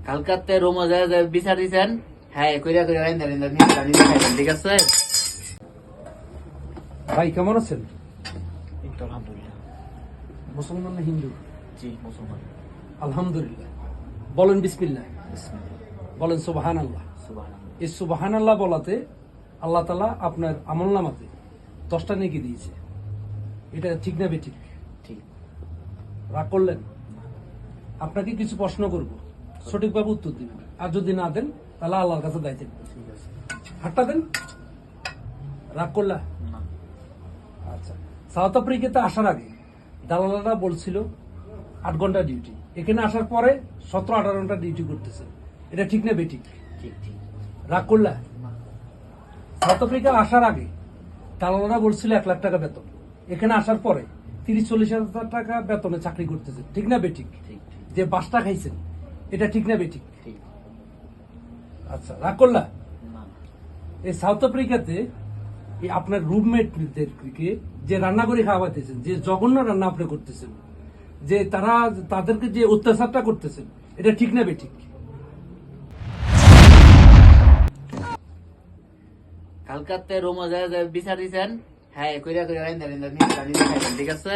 কালকাতে রোমা যায় বিচার দিছেন, হ্যাঁ কইরা কইরা রাইন্দা রাইন্দা নিয়ে জানি খাইবেন, ঠিক আছে? ভাই কেমন আছেন? এই তো আলহামদুলিল্লাহ। মুসলমান না হিন্দু? জি মুসলমান। আলহামদুলিল্লাহ। বলেন বিসমিল্লাহ, বিসমিল্লাহ। বলেন সুবহানাল্লাহ। সুবহানাল্লাহ। এই সুবহানাল্লাহ বলাতে আল্লাহ তাআলা আপনার আমলনামাতে 10টা নেকি দিয়েছে। এটা ঠিক না বেঠিক? ঠিক। রাগ করলেন? আপনাকে কিছু প্রশ্ন করব, সঠিকভাবে উত্তর দিবেন, আর যদি না দেন তাহলে আল্লাহর কাছে দায়িত্ব নেবেন। ঠিক আছে। হাতটা দেন। রাগ করলা? না। আচ্ছা, সাউথ আফ্রিকাতে আসার আগে দালালরা বলছিল 8 ঘন্টা ডিউটি, এখানে আসার পরে 17-18 ঘন্টা ডিউটি করতেছে। এটা ঠিক না বেঠিক? ঠিক ঠিক। রাগ করলা? না। সাউথ আফ্রিকা আসার আগে দালালরা বলছিল 1 লাখ টাকা বেতন, এখানে আসার পরে 30-40 হাজার টাকা বেতনে চাকরি করতেছে। ঠিক না বেঠিক? ঠিক ঠিক। যে বাসটা খাইছেন এটা ঠিক না বেঠিক? ঠিক। আচ্ছা, রাগ করলা? না। এই সাউথ আফ্রিকাতে এই আপনার রুমমেটদেরকে যে রান্না করে খাওয়াতেছেন, যে জঘন্য রান্না আপনি করতেছেন, যে তাদেরকে যে অত্যাচারটা করতেছেন, এটা ঠিক না বেঠিক? কালকাতে রোমা যায় বিচার দিছেন, হ্যাঁ কইরা কইরা রাইন্দা রাইন্দা নিয়ে জানি খাইবেন, ঠিক আছে?